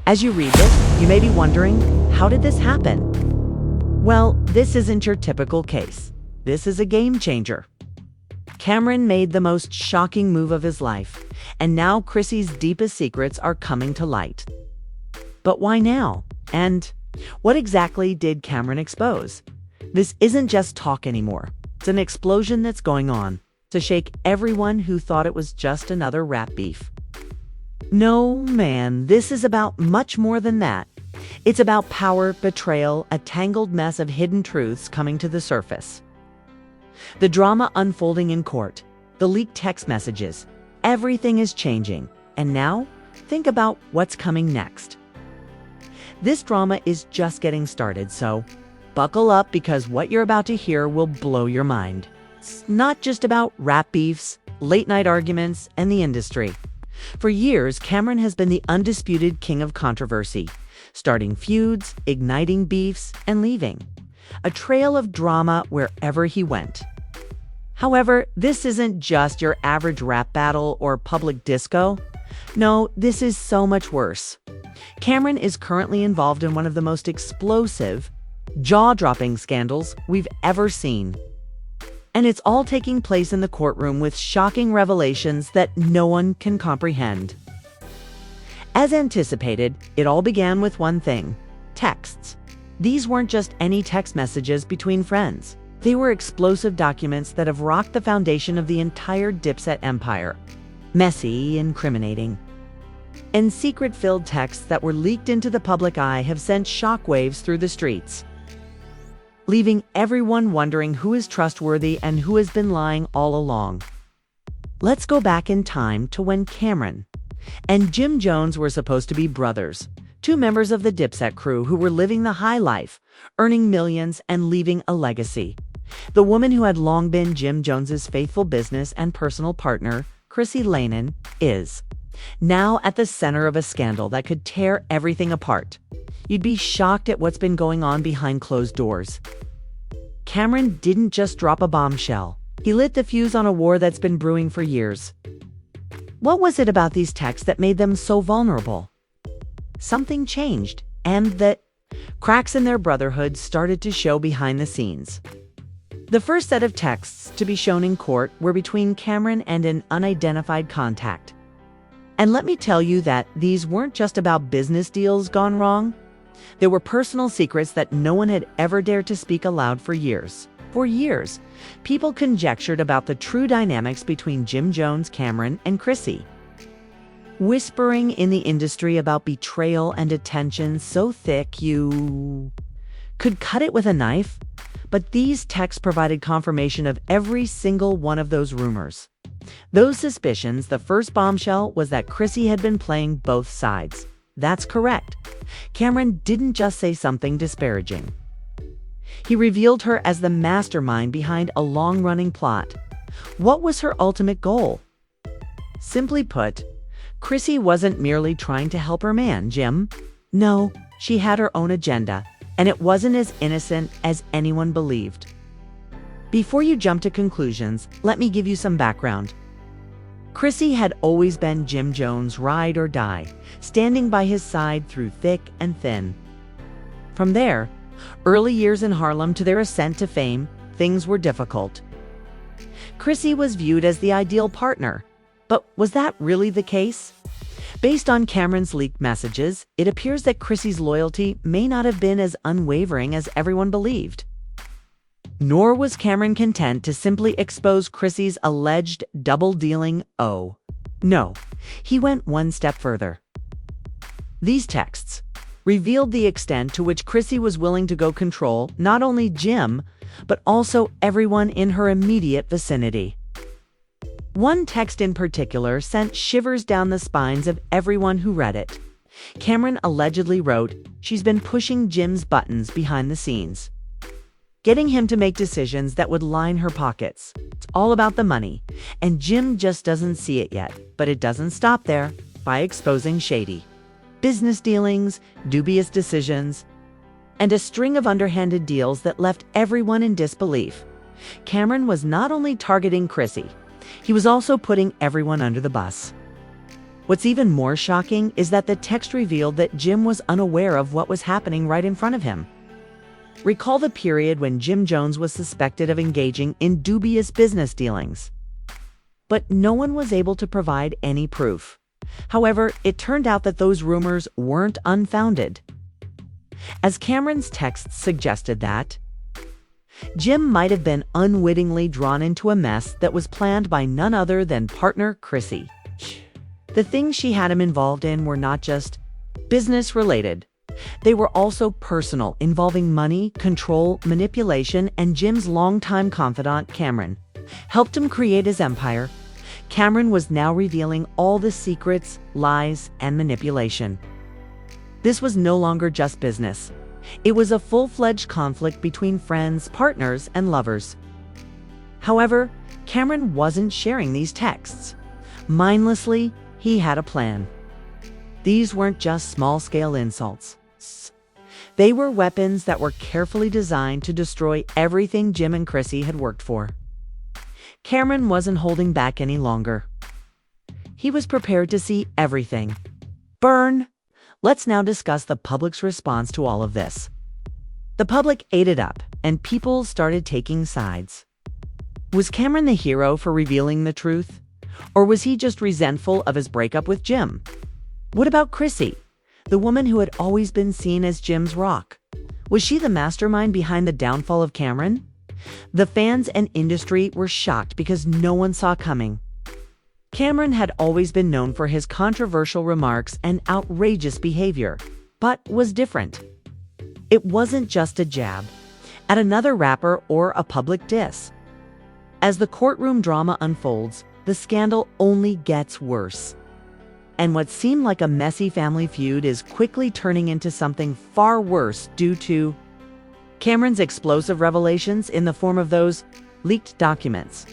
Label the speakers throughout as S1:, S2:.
S1: As you read this, you may be wondering, how did this happen? Well, this isn't your typical case. This is a game changer. Camron made the most shocking move of his life, and now Chrissy's deepest secrets are coming to light. But why now? And what exactly did Camron expose? This isn't just talk anymore. It's an explosion that's going on to shake everyone who thought it was just another rap beef. No, man, this is about much more than that. It's about power, betrayal, a tangled mess of hidden truths coming to the surface. The drama unfolding in court, the leaked text messages, everything is changing. And now, think about what's coming next. This drama is just getting started, so buckle up because what you're about to hear will blow your mind. It's not just about rap beefs, late-night arguments, and the industry. For years, Camron has been the undisputed king of controversy, starting feuds, igniting beefs, and leaving. A trail of drama wherever he went. However, this isn't just your average rap battle or public disco. No, this is so much worse. Camron is currently involved in one of the most explosive, jaw-dropping scandals we've ever seen. And it's all taking place in the courtroom with shocking revelations that no one can comprehend. As anticipated, it all began with one thing: texts. These weren't just any text messages between friends. They were explosive documents that have rocked the foundation of the entire Dipset empire. Messy, incriminating, and secret-filled texts that were leaked into the public eye have sent shockwaves through the streets, leaving everyone wondering who is trustworthy and who has been lying all along. Let's go back in time to when Camron and Jim Jones were supposed to be brothers, two members of the Dipset crew who were living the high life, earning millions and leaving a legacy. The woman who had long been Jim Jones's faithful business and personal partner, Chrissy, is now at the center of a scandal that could tear everything apart. You'd be shocked at what's been going on behind closed doors. Camron didn't just drop a bombshell. He lit the fuse on a war that's been brewing for years. What was it about these texts that made them so vulnerable? Something changed, and the cracks in their brotherhood started to show behind the scenes. The first set of texts to be shown in court were between Camron and an unidentified contact. And let me tell you that these weren't just about business deals gone wrong. They were personal secrets that no one had ever dared to speak aloud for years. For years, people conjectured about the true dynamics between Jim Jones, Camron, and Chrissy. Whispering in the industry about betrayal and attention so thick you could cut it with a knife. But these texts provided confirmation of every single one of those rumors. Those suspicions, the first bombshell was that Chrissy had been playing both sides. That's correct. Camron didn't just say something disparaging. He revealed her as the mastermind behind a long-running plot. What was her ultimate goal? Simply put, Chrissy wasn't merely trying to help her man, Jim. No, she had her own agenda, and it wasn't as innocent as anyone believed. Before you jump to conclusions, let me give you some background. Chrissy had always been Jim Jones' ride or die, standing by his side through thick and thin. From there, early years in Harlem to their ascent to fame, things were difficult. Chrissy was viewed as the ideal partner, but was that really the case? Based on Camron's leaked messages, it appears that Chrissy's loyalty may not have been as unwavering as everyone believed. Nor was Camron content to simply expose Chrissy's alleged double-dealing. Oh, no, he went one step further. These texts revealed the extent to which Chrissy was willing to go control not only Jim, but also everyone in her immediate vicinity. One text in particular sent shivers down the spines of everyone who read it. Camron allegedly wrote, "She's been pushing Jim's buttons behind the scenes, getting him to make decisions that would line her pockets. It's all about the money, and Jim just doesn't see it yet." But it doesn't stop there. By exposing shady business dealings, dubious decisions, and a string of underhanded deals that left everyone in disbelief, Camron was not only targeting Chrissy, he was also putting everyone under the bus. What's even more shocking is that the text revealed that Jim was unaware of what was happening right in front of him. Recall the period when Jim Jones was suspected of engaging in dubious business dealings. But no one was able to provide any proof. However, it turned out that those rumors weren't unfounded, as Camron's texts suggested that Jim might have been unwittingly drawn into a mess that was planned by none other than partner Chrissy. The things she had him involved in were not just business-related. They were also personal, involving money, control, manipulation, and Jim's longtime confidant, Camron, helped him create his empire. Camron was now revealing all the secrets, lies, and manipulation. This was no longer just business. It was a full-fledged conflict between friends, partners, and lovers. However, Camron wasn't sharing these texts. Mindlessly, he had a plan. These weren't just small-scale insults. They were weapons that were carefully designed to destroy everything Jim and Chrissy had worked for. Camron wasn't holding back any longer. He was prepared to see everything burn. Let's now discuss the public's response to all of this. The public ate it up, and people started taking sides. Was Camron the hero for revealing the truth? Or was he just resentful of his breakup with Jim? What about Chrissy, the woman who had always been seen as Jim's rock? Was she the mastermind behind the downfall of Camron? The fans and industry were shocked because no one saw coming. Camron had always been known for his controversial remarks and outrageous behavior, but was different. It wasn't just a jab at another rapper or a public diss. As the courtroom drama unfolds, the scandal only gets worse. And what seemed like a messy family feud is quickly turning into something far worse due to Camron's explosive revelations in the form of those leaked documents.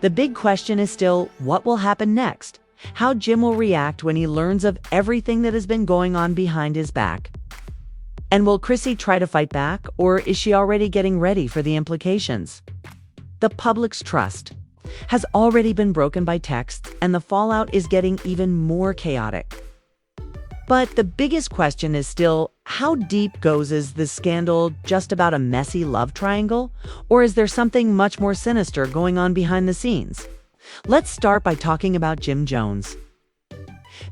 S1: The big question is still, what will happen next? How Jim will react when he learns of everything that has been going on behind his back? And will Chrissy try to fight back, or is she already getting ready for the implications? The public's trust has already been broken by texts, and the fallout is getting even more chaotic. But the biggest question is still, how deep goes this scandal? Just about a messy love triangle? Or is there something much more sinister going on behind the scenes? Let's start by talking about Jim Jones,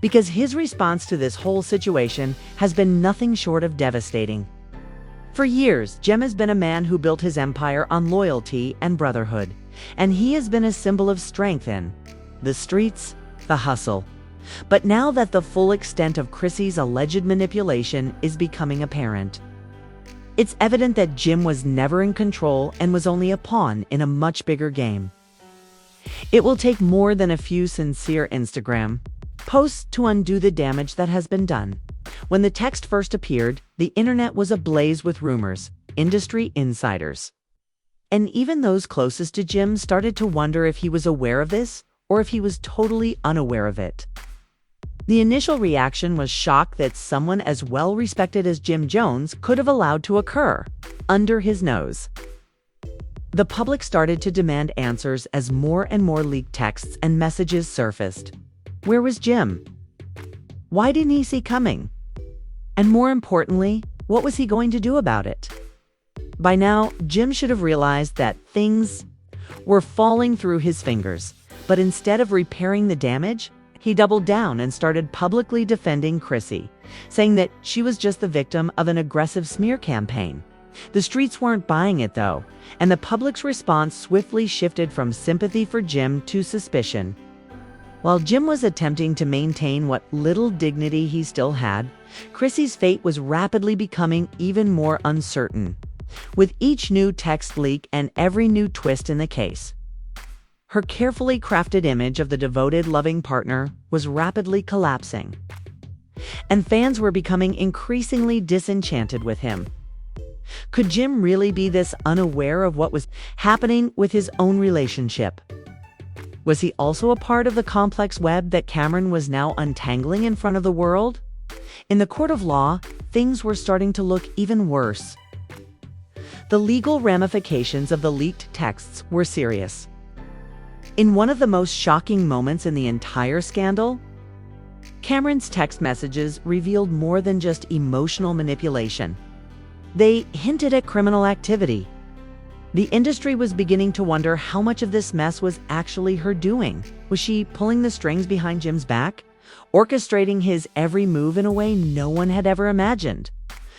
S1: because his response to this whole situation has been nothing short of devastating. For years, Jim has been a man who built his empire on loyalty and brotherhood, and he has been a symbol of strength in the streets, the hustle. But now that the full extent of Chrissy's alleged manipulation is becoming apparent, it's evident that Jim was never in control and was only a pawn in a much bigger game. It will take more than a few sincere Instagram posts to undo the damage that has been done. When the text first appeared, the internet was ablaze with rumors, industry insiders, and even those closest to Jim started to wonder if he was aware of this or if he was totally unaware of it. The initial reaction was shock that someone as well-respected as Jim Jones could have allowed to occur under his nose. The public started to demand answers as more and more leaked texts and messages surfaced. Where was Jim? Why didn't he see coming? And more importantly, what was he going to do about it? By now, Jim should have realized that things were falling through his fingers, but instead of repairing the damage, he doubled down and started publicly defending Chrissy, saying that she was just the victim of an aggressive smear campaign. The streets weren't buying it, though, and the public's response swiftly shifted from sympathy for Jim to suspicion. While Jim was attempting to maintain what little dignity he still had, Chrissy's fate was rapidly becoming even more uncertain. With each new text leak and every new twist in the case, her carefully crafted image of the devoted, loving partner was rapidly collapsing, and fans were becoming increasingly disenchanted with him. Could Jim really be this unaware of what was happening with his own relationship? Was he also a part of the complex web that Camron was now untangling in front of the world? In the court of law, things were starting to look even worse. The legal ramifications of the leaked texts were serious. In one of the most shocking moments in the entire scandal, Cameron's text messages revealed more than just emotional manipulation. They hinted at criminal activity. The industry was beginning to wonder how much of this mess was actually her doing. Was she pulling the strings behind Jim's back, orchestrating his every move in a way no one had ever imagined?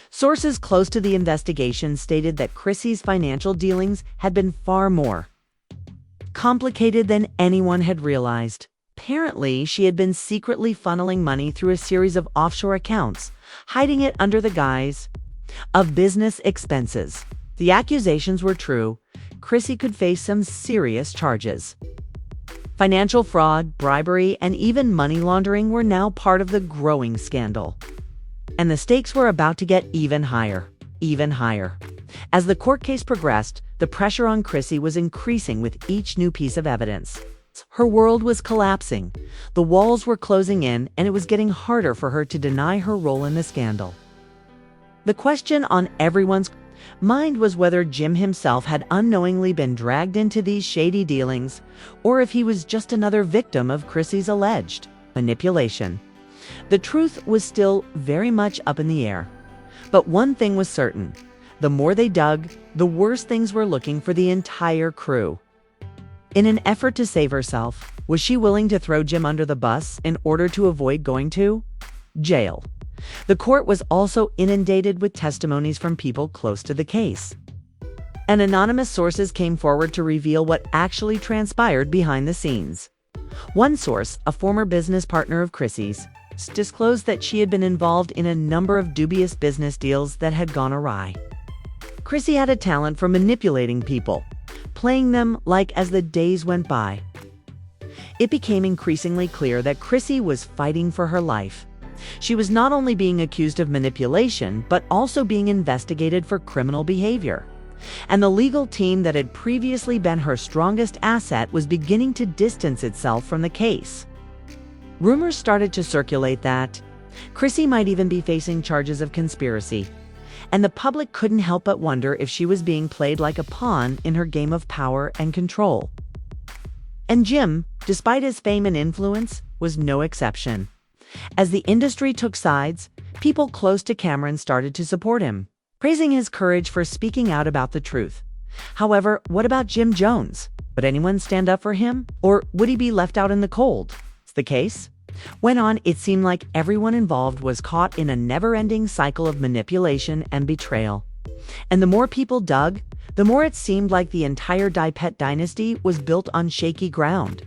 S1: Sources close to the investigation stated that Chrissy's financial dealings had been far more complicated than anyone had realized. Apparently, she had been secretly funneling money through a series of offshore accounts, hiding it under the guise of business expenses. The accusations were true. Chrissy could face some serious charges. Financial fraud, bribery, and even money laundering were now part of the growing scandal. And the stakes were about to get even higher. As the court case progressed, the pressure on Chrissy was increasing with each new piece of evidence. Her world was collapsing. The walls were closing in, and it was getting harder for her to deny her role in the scandal. The question on everyone's mind was whether Jim himself had unknowingly been dragged into these shady dealings, or if he was just another victim of Chrissy's alleged manipulation. The truth was still very much up in the air. But one thing was certain. The more they dug, the worse things were looking for the entire crew. In an effort to save herself, was she willing to throw Jim under the bus in order to avoid going to jail? The court was also inundated with testimonies from people close to the case. And anonymous sources came forward to reveal what actually transpired behind the scenes. One source, a former business partner of Chrissy's, disclosed that she had been involved in a number of dubious business deals that had gone awry. Chrissy had a talent for manipulating people, playing them like as the days went by. It became increasingly clear that Chrissy was fighting for her life. She was not only being accused of manipulation, but also being investigated for criminal behavior. And the legal team that had previously been her strongest asset was beginning to distance itself from the case. Rumors started to circulate that Chrissy might even be facing charges of conspiracy, and the public couldn't help but wonder if she was being played like a pawn in her game of power and control. And Jim, despite his fame and influence, was no exception. As the industry took sides, people close to Camron started to support him, praising his courage for speaking out about the truth. However, what about Jim Jones? Would anyone stand up for him? Or would he be left out in the cold? As the case went on, it seemed like everyone involved was caught in a never-ending cycle of manipulation and betrayal. And the more people dug, the more it seemed like the entire Dipet dynasty was built on shaky ground.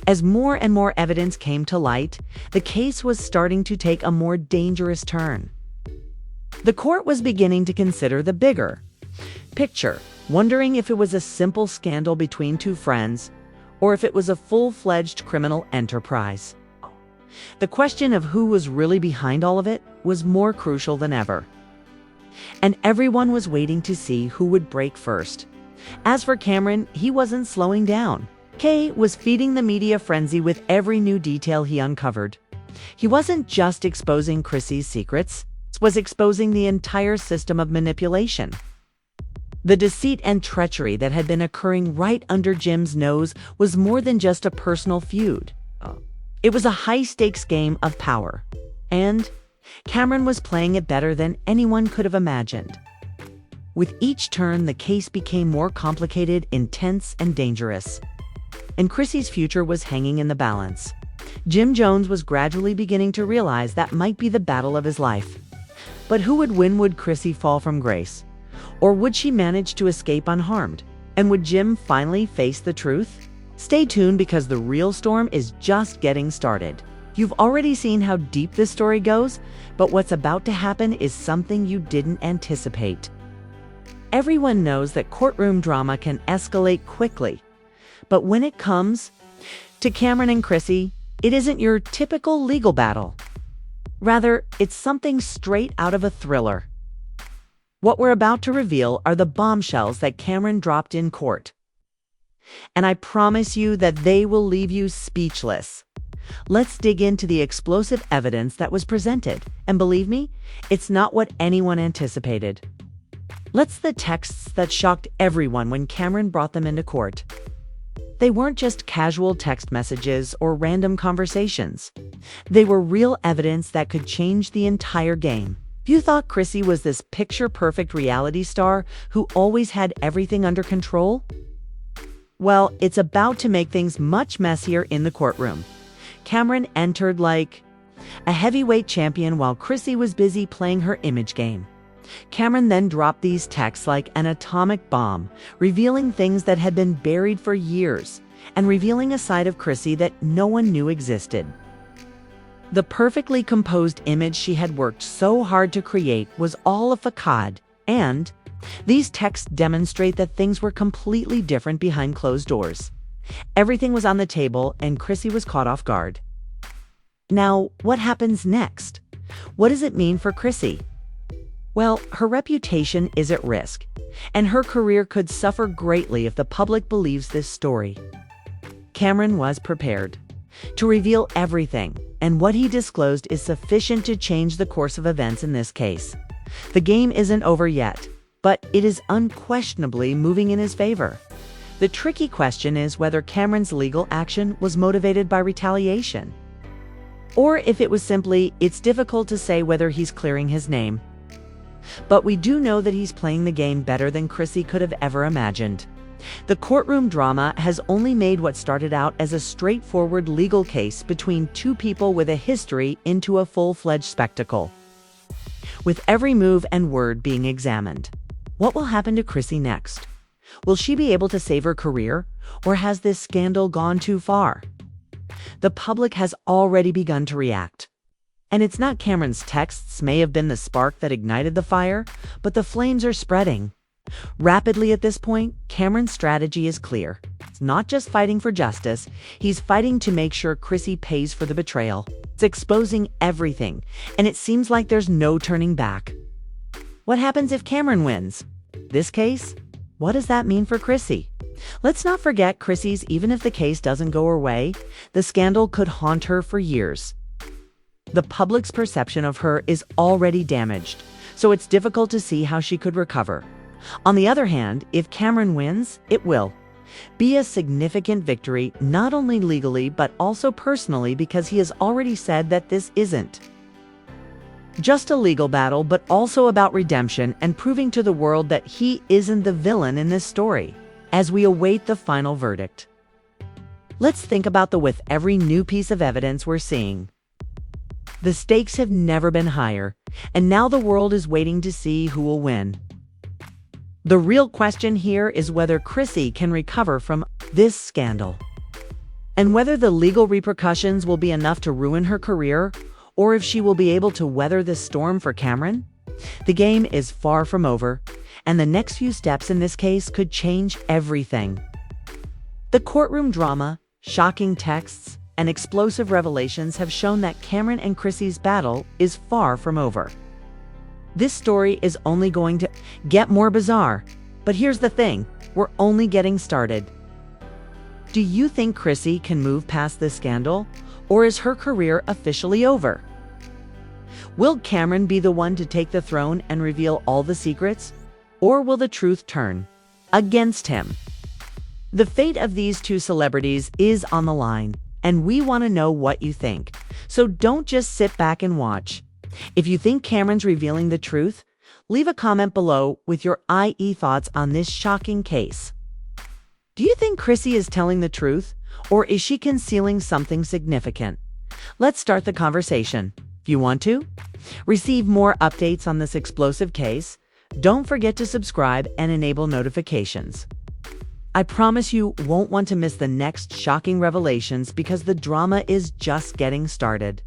S1: As more and more evidence came to light, the case was starting to take a more dangerous turn. The court was beginning to consider the bigger picture, wondering if it was a simple scandal between two friends, or if it was a full-fledged criminal enterprise. The question of who was really behind all of it was more crucial than ever. And everyone was waiting to see who would break first. As for Camron, he wasn't slowing down. Kay was feeding the media frenzy with every new detail he uncovered. He wasn't just exposing Chrissy's secrets, he was exposing the entire system of manipulation. The deceit and treachery that had been occurring right under Jim's nose was more than just a personal feud. It was a high-stakes game of power. And Camron was playing it better than anyone could have imagined. With each turn, the case became more complicated, intense, and dangerous. And Chrissy's future was hanging in the balance. Jim Jones was gradually beginning to realize that might be the battle of his life. But who would win? Would Chrissy fall from grace? Or would she manage to escape unharmed? And would Jim finally face the truth? Stay tuned, because the real storm is just getting started. You've already seen how deep this story goes, but what's about to happen is something you didn't anticipate. Everyone knows that courtroom drama can escalate quickly. But when it comes to Camron and Chrissy, it isn't your typical legal battle. Rather, it's something straight out of a thriller. What we're about to reveal are the bombshells that Camron dropped in court. And I promise you that they will leave you speechless. Let's dig into the explosive evidence that was presented. And believe me, it's not what anyone anticipated. Let's the texts that shocked everyone when Camron brought them into court. They weren't just casual text messages or random conversations. They were real evidence that could change the entire game. You thought Chrissy was this picture-perfect reality star who always had everything under control? Well, it's about to make things much messier in the courtroom. Camron entered like a heavyweight champion while Chrissy was busy playing her image game. Camron then dropped these texts like an atomic bomb, revealing things that had been buried for years, and revealing a side of Chrissy that no one knew existed. The perfectly composed image she had worked so hard to create was all a facade, and these texts demonstrate that things were completely different behind closed doors. Everything was on the table, and Chrissy was caught off guard. Now, what happens next? What does it mean for Chrissy? Well, her reputation is at risk, and her career could suffer greatly if the public believes this story. Camron was prepared to reveal everything, and what he disclosed is sufficient to change the course of events in this case. The game isn't over yet, but it is unquestionably moving in his favor. The tricky question is whether Camron's legal action was motivated by retaliation, or if it was simply, it's difficult to say whether he's clearing his name. But we do know that he's playing the game better than Chrissy could have ever imagined. The courtroom drama has only made what started out as a straightforward legal case between two people with a history into a full-fledged spectacle, with every move and word being examined. What will happen to Chrissy next? Will she be able to save her career, or has this scandal gone too far? The public has already begun to react. And it's not Camron's texts may have been the spark that ignited the fire, but the flames are spreading rapidly at this point. Camron's strategy is clear. It's not just fighting for justice, he's fighting to make sure Chrissy pays for the betrayal. It's exposing everything, and it seems like there's no turning back. What happens if Camron wins this case? What does that mean for Chrissy? Let's not forget Chrissy's, even if the case doesn't go her way, the scandal could haunt her for years. The public's perception of her is already damaged, so it's difficult to see how she could recover. On the other hand, if Camron wins, it will be a significant victory, not only legally but also personally, because he has already said that this isn't just a legal battle, but also about redemption and proving to the world that he isn't the villain in this story. As we await the final verdict, let's think about with every new piece of evidence we're seeing. The stakes have never been higher, and now the world is waiting to see who will win. The real question here is whether Chrissy can recover from this scandal, and whether the legal repercussions will be enough to ruin her career, or if she will be able to weather this storm for Camron. The game is far from over, and the next few steps in this case could change everything. The courtroom drama, shocking texts, and explosive revelations have shown that Camron and Chrissy's battle is far from over. This story is only going to get more bizarre, but here's the thing, we're only getting started. Do you think Chrissy can move past this scandal, or is her career officially over? Will Camron be the one to take the throne and reveal all the secrets, or will the truth turn against him? The fate of these two celebrities is on the line, and we want to know what you think. So don't just sit back and watch. If you think Camron's revealing the truth, leave a comment below with your IE thoughts on this shocking case. Do you think Chrissy is telling the truth, or is she concealing something significant? Let's start the conversation. If you want to receive more updates on this explosive case, don't forget to subscribe and enable notifications. I promise you won't want to miss the next shocking revelations, because the drama is just getting started.